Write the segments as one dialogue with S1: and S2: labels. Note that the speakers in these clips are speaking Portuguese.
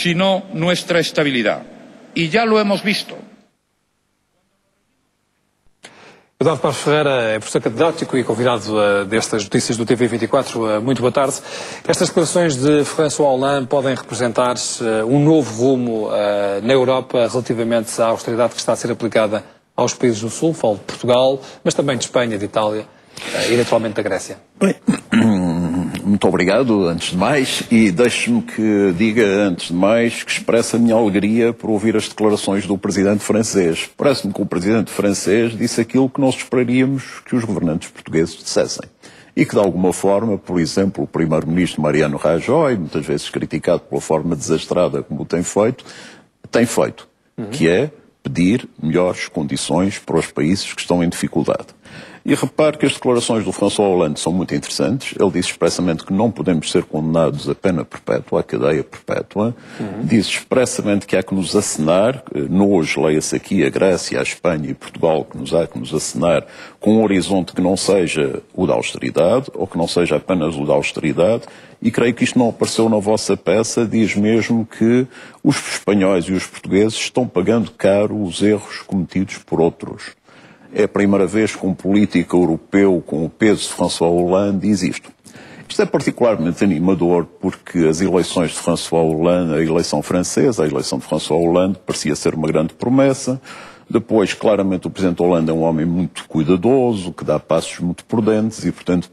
S1: sino nuestra estabilidad. Y ya lo hemos visto.
S2: Eduardo Paes Ferreira é professor catedrático e convidado destas notícias do TV24. Muito boa tarde. Estas declarações de François Hollande podem representar um novo rumo na Europa relativamente à austeridade que está a ser aplicada aos países do Sul, falo de Portugal, mas também de Espanha, de Itália e eventualmente da Grécia.
S3: Bem, muito obrigado, antes de mais, e deixe-me que diga, antes de mais, que expresse a minha alegria por ouvir as declarações do presidente francês. Parece-me que o presidente francês disse aquilo que nós esperaríamos que os governantes portugueses dissessem. E que, de alguma forma, por exemplo, o primeiro-ministro Mariano Rajoy, muitas vezes criticado pela forma desastrada como tem feito, que é pedir melhores condições para os países que estão em dificuldade. E repare que as declarações do François Hollande são muito interessantes. Ele diz expressamente que não podemos ser condenados a pena perpétua, a cadeia perpétua. Diz expressamente que há que nos acenar, nós, leia-se aqui a Grécia, a Espanha e Portugal, que nos há que nos acenar com um horizonte que não seja o da austeridade, ou que não seja apenas o da austeridade. E creio que isto não apareceu na vossa peça, diz mesmo que os espanhóis e os portugueses estão pagando caro os erros cometidos por outros. É a primeira vez que um político europeu com o peso de François Hollande diz isto. Isto é particularmente animador porque as eleições de François Hollande, a eleição francesa, a eleição de François Hollande, parecia ser uma grande promessa. Depois, claramente, o presidente Hollande é um homem muito cuidadoso, que dá passos muito prudentes e, portanto,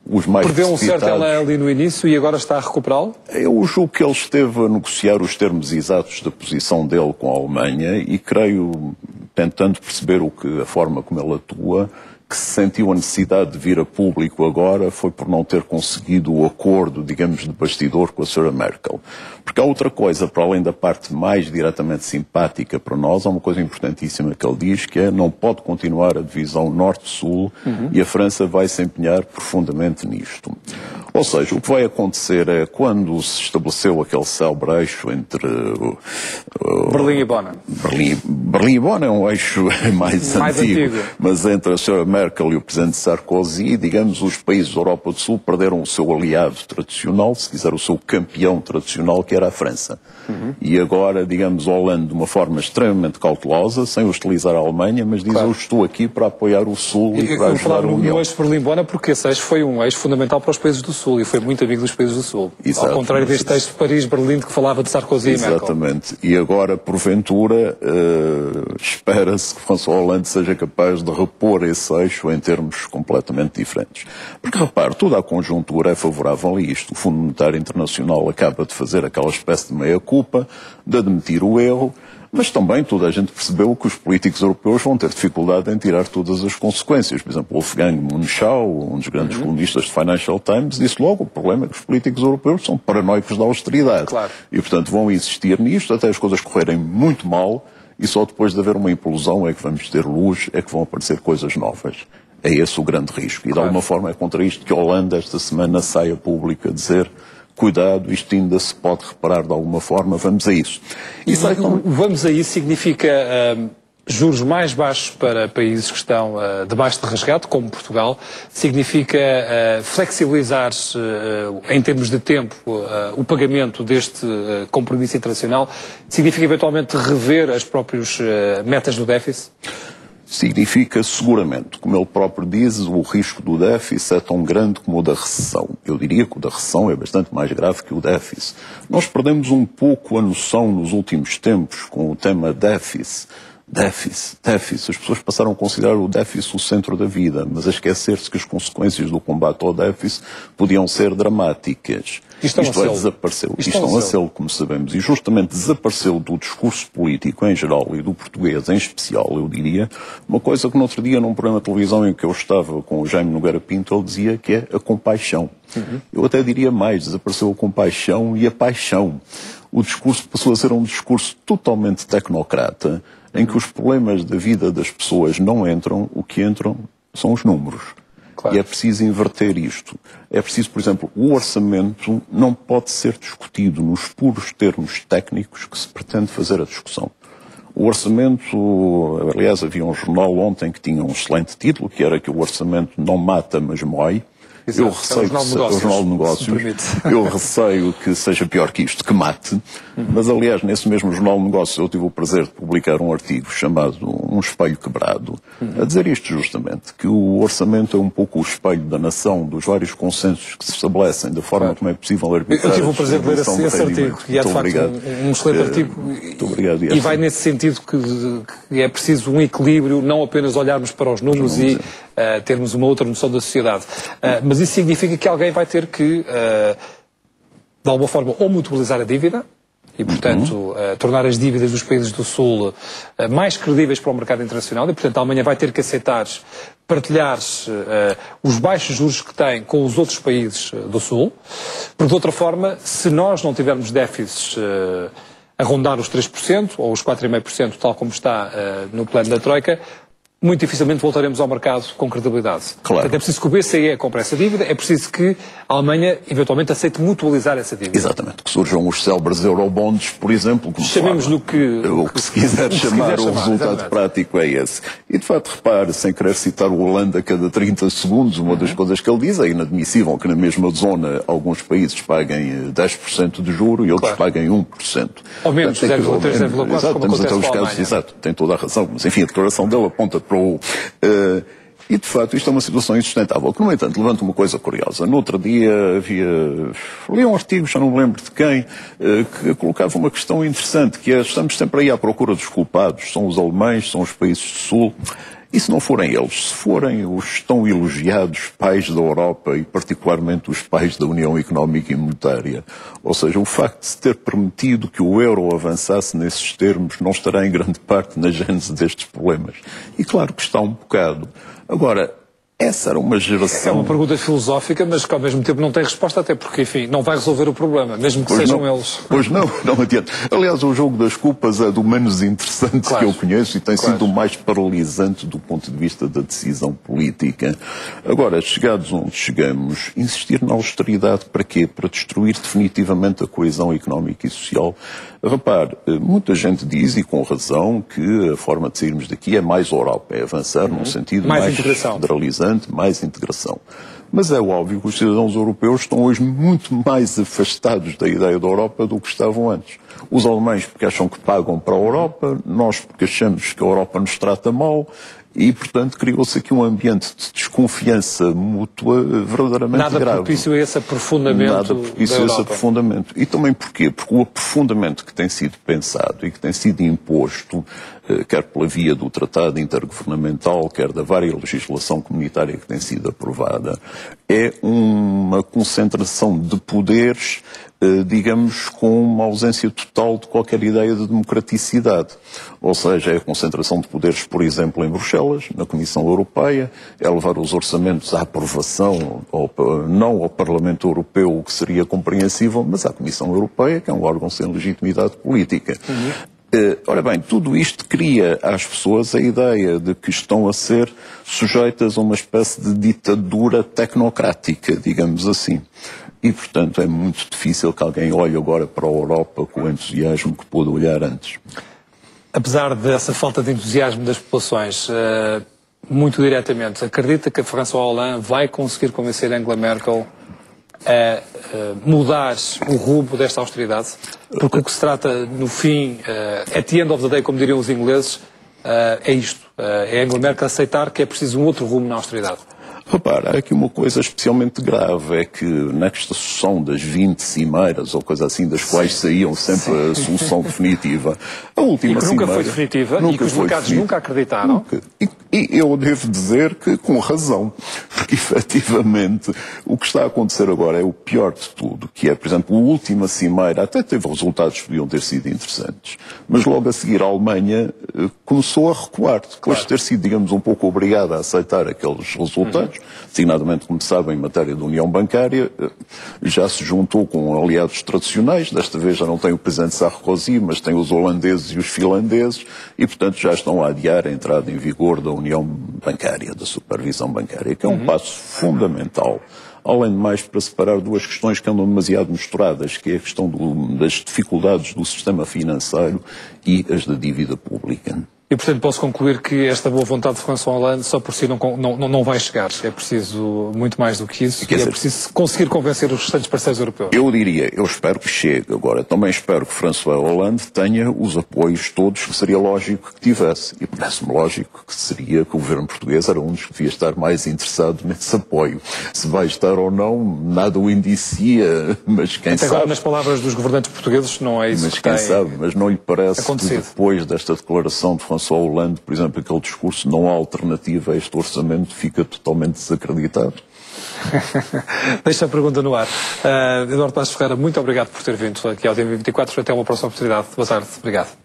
S3: os mais
S2: perdeu um certo elan ali no início e agora está a recuperá-lo?
S3: Eu julgo que ele esteve a negociar os termos exatos da posição dele com a Alemanha e creio, tentando perceber a forma como ele atua, que se sentiu a necessidade de vir a público agora foi por não ter conseguido o acordo, digamos, de bastidor com a Sra. Merkel. Porque há outra coisa, para além da parte mais diretamente simpática para nós, há uma coisa importantíssima que ele diz, que é não pode continuar a divisão norte-sul e a França vai se empenhar profundamente nisto. Ou seja, o que vai acontecer é quando se estabeleceu aquele célebre eixo entre
S2: Berlim e Bonn.
S3: Berlim e Bonn é um eixo mais antigo, mas entre a Sra. Merkel e o presidente Sarkozy, digamos, os países da Europa do Sul perderam o seu aliado tradicional, se quiser o seu campeão tradicional, que era a França. E agora, digamos, Hollande de uma forma extremamente cautelosa, sem hostilizar a Alemanha, mas diz, eu estou aqui para apoiar o Sul e para ajudar a União.
S2: No eixo Berlim-Bonn, porque esse eixo foi um eixo fundamental para os países do Sul e foi muito amigo dos países do Sul. Exato. Ao contrário deste eixo de Paris-Berlim que falava de Sarkozy e Merkel.
S3: Exatamente. E agora, porventura, espera-se que François Hollande seja capaz de repor esse eixo em termos completamente diferentes. Porque, repare, toda a conjuntura é favorável a isto. O Fundo Monetário Internacional acaba de fazer aquela espécie de meia-culpa, de admitir o erro, mas também toda a gente percebeu que os políticos europeus vão ter dificuldade em tirar todas as consequências. Por exemplo, Wolfgang Munchau, um dos grandes colunistas de Financial Times, disse logo o problema é que os políticos europeus são paranoicos da austeridade.
S2: Claro.
S3: E, portanto, vão insistir nisto até as coisas correrem muito mal e só depois de haver uma implosão é que vamos ter luz, é que vão aparecer coisas novas. É esse o grande risco. E, de alguma forma, é contra isto que a Holanda, esta semana, sai a público a dizer cuidado, isto ainda se pode reparar de alguma forma, vamos a isso.
S2: E vamos a isso significa juros mais baixos para países que estão debaixo de resgate, como Portugal, significa flexibilizar em termos de tempo o pagamento deste compromisso internacional, significa eventualmente rever as próprias metas do déficit?
S3: Significa seguramente, como ele próprio diz, o risco do déficit é tão grande como o da recessão. Eu diria que o da recessão é bastante mais grave que o déficit. Nós perdemos um pouco a noção nos últimos tempos com o tema déficit. As pessoas passaram a considerar o déficit o centro da vida, mas a esquecer-se que as consequências do combate ao déficit podiam ser dramáticas. Isto desapareceu. Estão a ser, como sabemos, e justamente desapareceu do discurso político em geral e do português em especial, eu diria, uma coisa que no outro dia, num programa de televisão em que eu estava com o Jaime Nogueira Pinto, ele dizia que é a compaixão. Eu até diria mais, desapareceu a compaixão e a paixão. O discurso passou a ser um discurso totalmente tecnocrata, em que os problemas da vida das pessoas não entram, o que entram são os números. Claro. E é preciso inverter isto. É preciso, por exemplo, o orçamento não pode ser discutido nos puros termos técnicos que se pretende fazer a discussão. O orçamento, aliás, havia um jornal ontem que tinha um excelente título, que era que o orçamento não mata, mas mói. Eu receio que eu receio que seja pior que isto, que mate. Mas, aliás, nesse mesmo Jornal de Negócios eu tive o prazer de publicar um artigo chamado Um Espelho Quebrado, a dizer isto justamente, que o orçamento é um pouco o espelho da nação, dos vários consensos que se estabelecem, da forma como é possível arbitrar.
S2: Eu tive o prazer de ler esse artigo, e é de facto um excelente artigo.
S3: Muito obrigado.
S2: E vai nesse sentido que é preciso um equilíbrio, não apenas olharmos para os números e termos uma outra noção da sociedade. Mas isso significa que alguém vai ter que, de alguma forma, ou mutualizar a dívida, e, portanto, tornar as dívidas dos países do Sul mais credíveis para o mercado internacional, e, portanto, a Alemanha vai ter que aceitar partilhar os baixos juros que tem com os outros países do Sul, porque, de outra forma, se nós não tivermos déficits a rondar os 3%, ou os 4,5%, tal como está no plano da Troika, muito dificilmente voltaremos ao mercado com credibilidade.
S3: Claro.
S2: Portanto, é preciso que o BCE compre essa dívida, é preciso que a Alemanha, eventualmente, aceite mutualizar essa dívida.
S3: Exatamente. Que surjam os célebres eurobonds, por exemplo.
S2: Chamemos-lhe o que
S3: se quiser chamar, o resultado
S2: exatamente.
S3: Prático é esse. E, de facto, repare, sem querer citar o Holanda a cada 30 segundos, uma das coisas que ele diz é inadmissível que na mesma zona alguns países paguem 10% de juro e outros paguem 1%.
S2: Ou menos, 0,3, 0,4,
S3: exato,
S2: como acontece
S3: os
S2: com a
S3: casos,
S2: Alemanha.
S3: exato, tem toda a razão. Mas, enfim, a declaração dele aponta para o... E, de facto, isto é uma situação insustentável. Que, no entanto, levanta uma coisa curiosa. No outro dia li um artigo, já não me lembro de quem, que colocava uma questão interessante, que é, estamos sempre aí à procura dos culpados. São os alemães, são os países do Sul. E se não forem eles, se forem os tão elogiados pais da Europa e particularmente os pais da União Económica e Monetária, ou seja, o facto de se ter permitido que o euro avançasse nesses termos não estará em grande parte na gênese destes problemas. E claro que está um bocado. Agora, essa era uma geração...
S2: É uma pergunta filosófica, mas que ao mesmo tempo não tem resposta, até porque, enfim, não vai resolver o problema, mesmo que sejam eles.
S3: Pois não adianta. Aliás, o jogo das culpas é do menos interessante que eu conheço e tem sido o mais paralisante do ponto de vista da decisão política. Agora, chegados onde chegamos, insistir na austeridade para quê? Para destruir definitivamente a coesão económica e social. Repare, muita gente diz, e com razão, que a forma de sairmos daqui é mais Europa, é avançar num sentido mais federalizante, mais integração. Mas é óbvio que os cidadãos europeus estão hoje muito mais afastados da ideia da Europa do que estavam antes. Os alemães porque acham que pagam para a Europa, nós porque achamos que a Europa nos trata mal, e, portanto, criou-se aqui um ambiente de desconfiança mútua verdadeiramente grave.
S2: Nada propício a esse aprofundamento.
S3: Nada propício a esse aprofundamento. E também porquê? Porque o aprofundamento que tem sido pensado e que tem sido imposto, quer pela via do Tratado Intergovernamental, quer da vária legislação comunitária que tem sido aprovada, é uma concentração de poderes, digamos, com uma ausência total de qualquer ideia de democraticidade. Ou seja, é a concentração de poderes, por exemplo, em Bruxelas, na Comissão Europeia, é levar os orçamentos à aprovação, não ao Parlamento Europeu, o que seria compreensível, mas à Comissão Europeia, que é um órgão sem legitimidade política. Ora bem, tudo isto cria às pessoas a ideia de que estão a ser sujeitas a uma espécie de ditadura tecnocrática, digamos assim. E, portanto, é muito difícil que alguém olhe agora para a Europa com o entusiasmo que pôde olhar antes.
S2: Apesar dessa falta de entusiasmo das populações, muito diretamente, acredita que a François Hollande vai conseguir convencer a Angela Merkel a mudar o rumo desta austeridade? Porque o que se trata, no fim, at the end of the day, como diriam os ingleses, é isto. É a Angela Merkel aceitar que é preciso um outro rumo na austeridade.
S3: Repara, há aqui uma coisa especialmente grave, é que nesta sucessão das 20 cimeiras, ou coisa assim, das quais saíam sempre a solução definitiva, a última cimeira...
S2: nunca foi definitiva, e que os mercados nunca acreditaram.
S3: E eu devo dizer que com razão, porque efetivamente o que está a acontecer agora é o pior de tudo, que é, por exemplo, a última cimeira até teve resultados que podiam ter sido interessantes, mas logo a seguir a Alemanha começou a recuar, depois de ter sido, digamos, um pouco obrigada a aceitar aqueles resultados, designadamente, como sabem, em matéria de união bancária, já se juntou com aliados tradicionais, desta vez já não tem o presidente Sarkozy, mas tem os holandeses e os finlandeses, e portanto já estão a adiar a entrada em vigor da união bancária, da supervisão bancária, que é um passo fundamental, além de mais para separar duas questões que andam demasiado misturadas, que é a questão das dificuldades do sistema financeiro e as da dívida pública.
S2: E, portanto, posso concluir que esta boa vontade de François Hollande só por si não vai chegar. É preciso muito mais do que isso. É preciso conseguir convencer os restantes parceiros europeus.
S3: Eu espero que chegue. Agora, também espero que François Hollande tenha os apoios todos que seria lógico que tivesse. E parece-me lógico que seria que o governo português era um dos que devia estar mais interessado nesse apoio. Se vai estar ou não, nada o indicia, mas quem sabe...
S2: Agora, nas palavras dos governantes portugueses, não é isso
S3: que tem sabe, mas não lhe parece
S2: acontecido.
S3: Que depois desta declaração de François Hollande, por exemplo, aquele discurso não há alternativa a este orçamento fica totalmente desacreditado?
S2: Deixa a pergunta no ar. Eduardo Passos Ferreira, muito obrigado por ter vindo aqui ao TV24. Até uma próxima oportunidade. Boa tarde. Obrigado.